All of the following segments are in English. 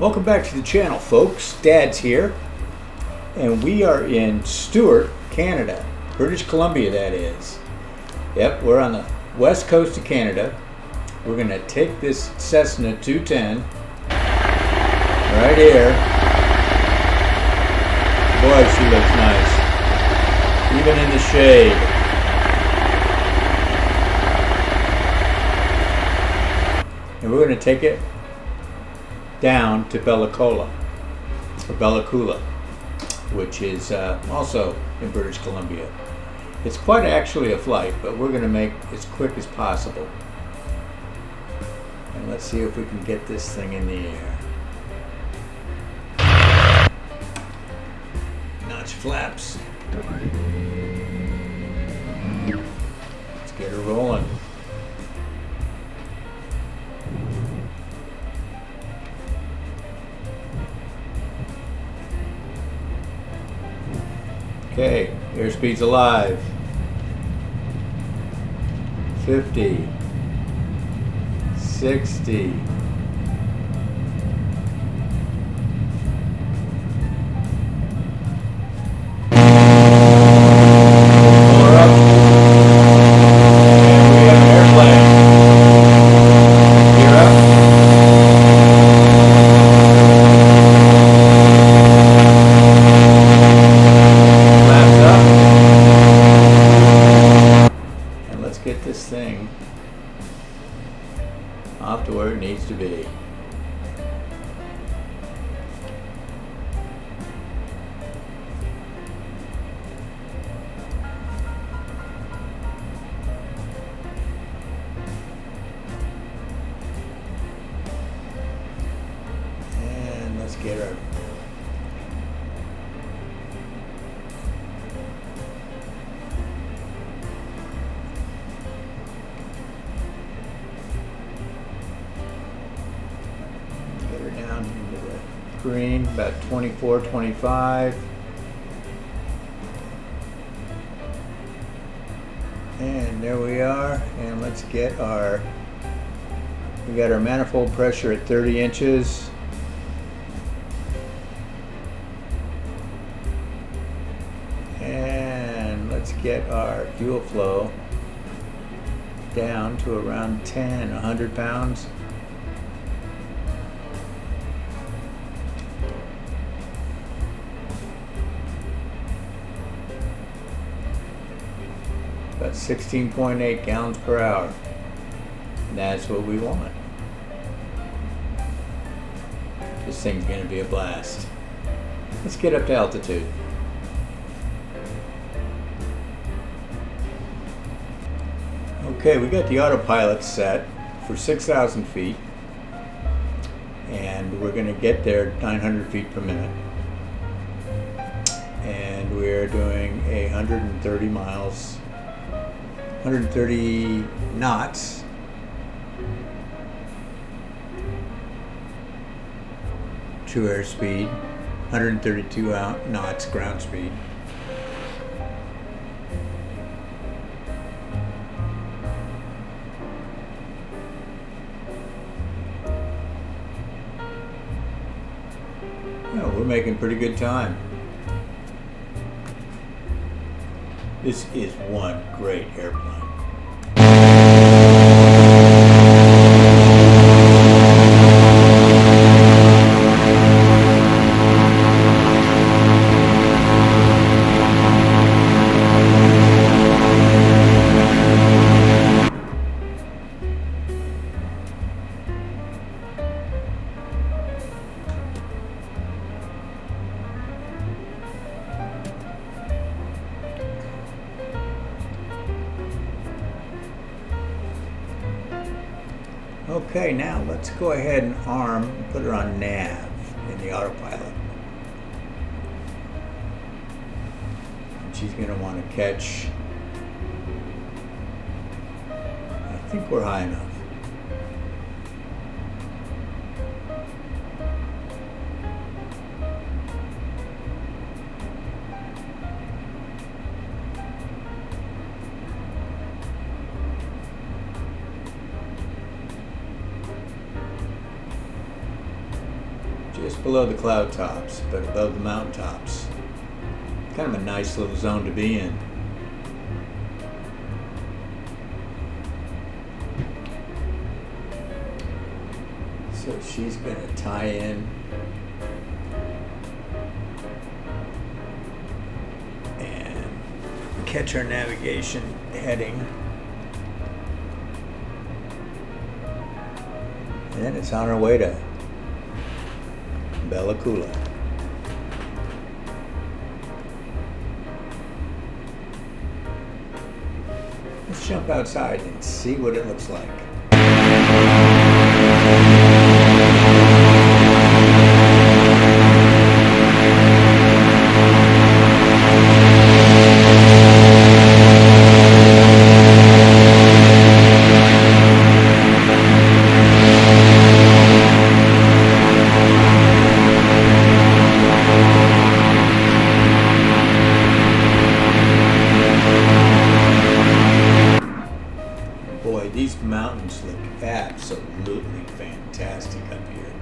Welcome back to the channel, folks. Dad's here, and we are in Stewart, Canada, British Columbia, that is. Yep, we're on the west coast of Canada. We're going to take this Cessna 210 right here. Boy, she looks nice, even in the shade. And we're going to take it down to Bella Coola, or Bella Coola, which is also in British Columbia. It's quite actually a flight, but we're going to make it as quick as possible. And let's see if we can get this thing in the air. Notch flaps. Let's get her rolling. Okay, airspeed's alive. 50, 60. Pull her up. And we have an airplane. Gear up. Get this thing off to where it needs to be. And let's get her. Down into the green, about 24, 25. And there we are. And let's get our, we got our manifold pressure at 30 inches. And let's get our fuel flow down to around 100 pounds. About 16.8 gallons per hour. And that's what we want. This thing's going to be a blast. Let's get up to altitude. Okay, we got the autopilot set for 6,000 feet. And we're going to get there 900 feet per minute. And we're doing 130 miles. 130 knots. True airspeed. 132 knots ground speed. Oh, we're making pretty good time. This is one great airplane. Okay, now let's go ahead and arm and put her on nav in the autopilot. And she's going to want to catch, I think we're high enough. just below the cloud tops, but above the mountain tops. Kind of a nice little zone to be in. So she's going to tie in and catch our navigation heading. And then it's on our way to Bella Coola. Let's jump outside and see what it looks like. Boy, these mountains look absolutely fantastic up here.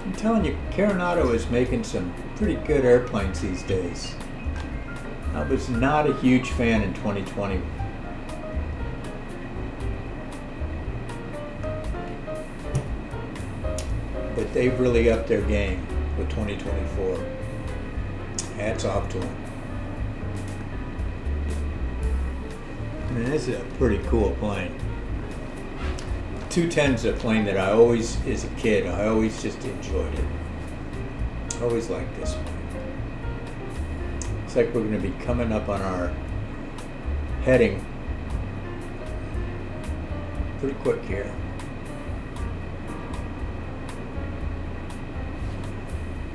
I'm telling you, Coronado is making some pretty good airplanes these days. I was not a huge fan in 2020. But they've really upped their game with 2024. Hats off to them. I mean, this is a pretty cool plane. 210 is a plane that I always, as a kid, I always just enjoyed it. Always liked this one. Looks like we're going to be coming up on our heading pretty quick here.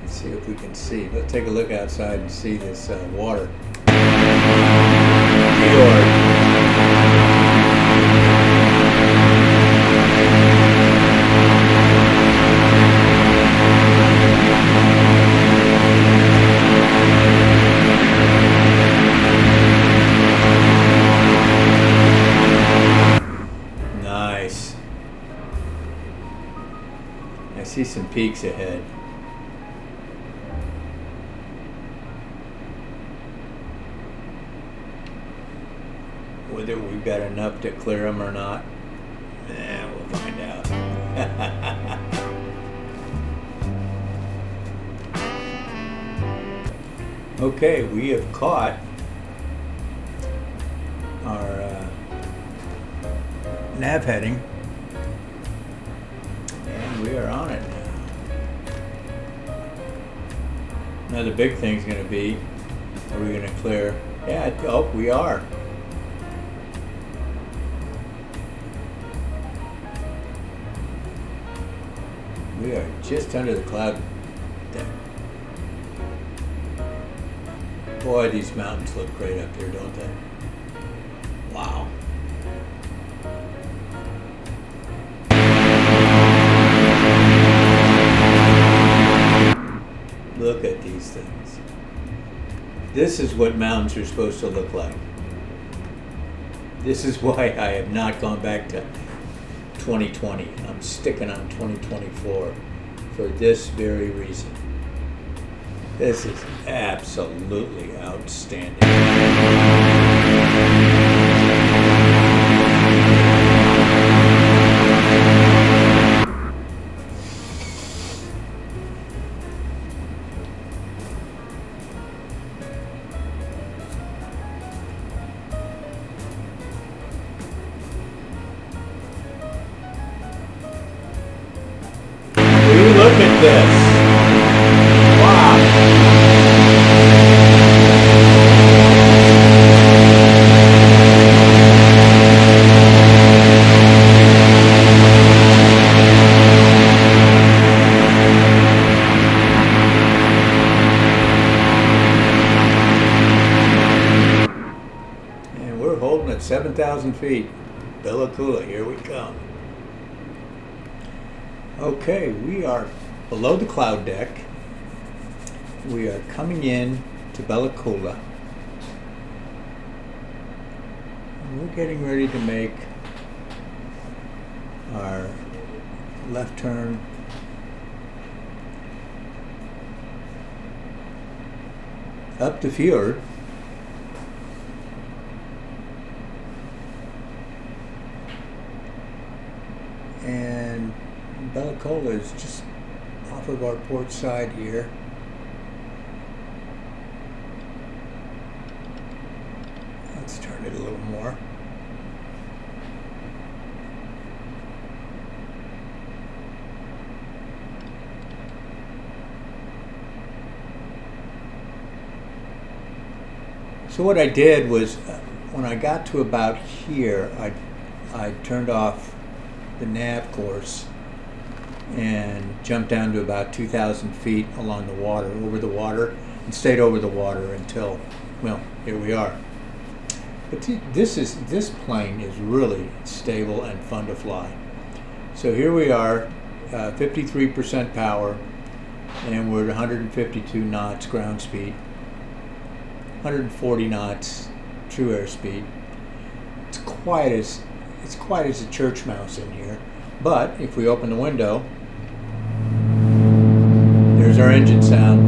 Let's see if we can see. Let's take a look outside and see this water. Fjord. I see some peaks ahead. Whether we've got enough to clear them or not, we'll find out. Okay, we have caught our nav heading. We are on it now. Another big thing's going to be, are we going to clear? Yeah, oh, we are. We are just under the cloud deck. Boy, these mountains look great up here, don't they? Wow. Look at these things. This is what mountains are supposed to look like. This is why I have not gone back to 2020. I'm sticking on 2024 for this very reason. This is absolutely outstanding. Look at this. Wow. holding at 7,000 feet. Bella Coola, here we come. Okay, we are below the cloud deck. We are coming in to Bella Coola. We're getting ready to make our left turn up the fjord. And Bella Coola is just off of our port side here. Let's turn it a little more. So what I did was, when I got to about here, I turned off the nav course and jumped down to about 2,000 feet along the water, over the water, and stayed over the water until, well, here we are. But this plane is really stable and fun to fly. So here we are, 53% power, and we're at 152 knots ground speed, 140 knots true airspeed. It's quiet as a church mouse in here. But if we open the window, there's our engine sound.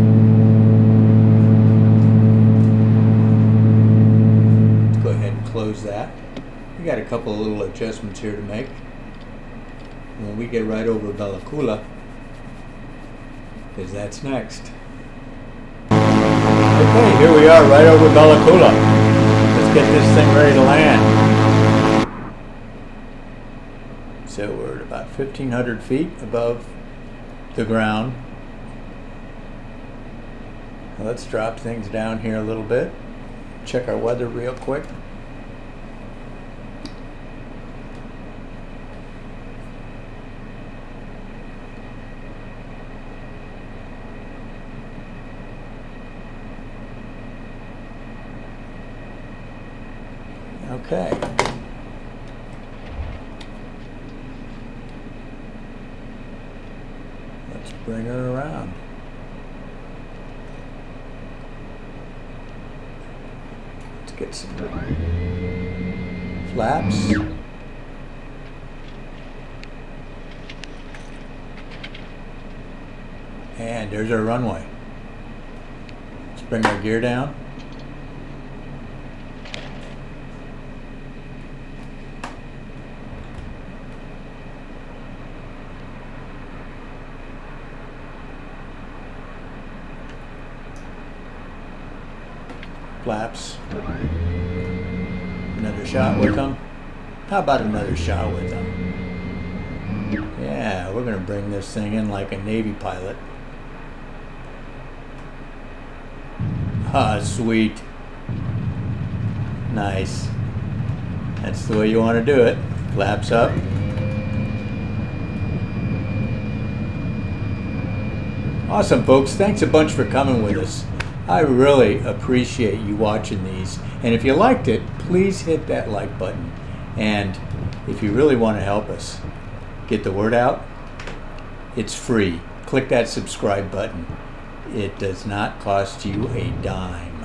Let's go ahead and close that. We got a couple of little adjustments here to make. When we get right over Bella Coola, because that's next. Okay, here we are right over Bella Coola. Let's get this thing ready to land. So we're at about 1,500 feet above the ground. Now let's drop things down here a little bit. Check our weather real quick. Okay. Let's bring her around. Let's get some flaps. And there's our runway. Let's bring our gear down. Flaps. Another shot with them. How about another shot with them? Yeah, we're going to bring this thing in like a Navy pilot. Ah, sweet. Nice. That's the way you want to do it. Flaps up. Awesome, folks. Thanks a bunch for coming with us. I really appreciate you watching these. And if you liked it, please hit that like button. And if you really want to help us get the word out, it's free. Click that subscribe button. It does not cost you a dime.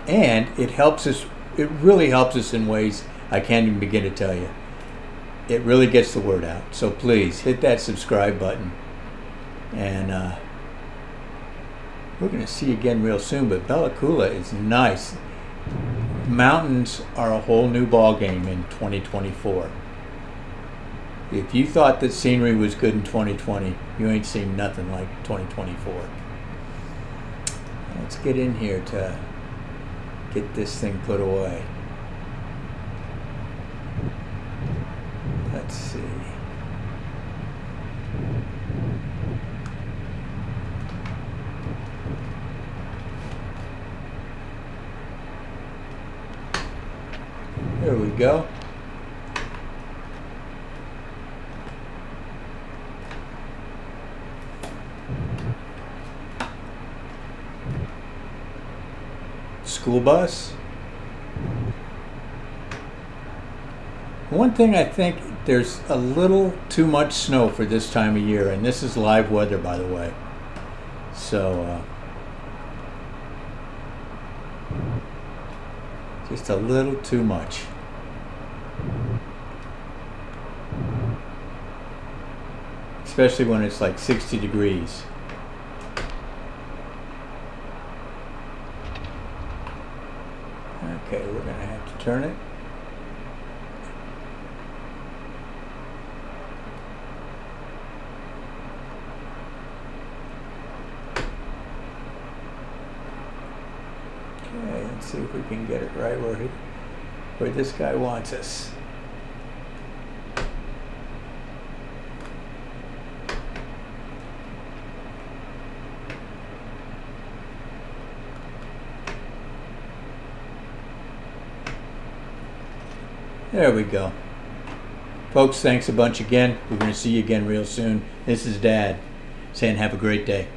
And it helps us, it really helps us in ways I can't even begin to tell you. It really gets the word out. So please hit that subscribe button. And we're going to see you again real soon. But Bella Coola is nice. Mountains are a whole new ball game in 2024. If you thought that scenery was good in 2020, you ain't seen nothing like 2024. Let's get in here to get this thing put away. Let's see. There we go. school bus. One thing, I think there's a little too much snow for this time of year, and this is live weather, by the way. So just a little too much. Especially when it's like 60 degrees. Okay, we're gonna have to turn it. Okay, let's see if we can get it right where this guy wants us. There we go. Folks, thanks a bunch again. We're going to see you again real soon. This is Dad saying have a great day.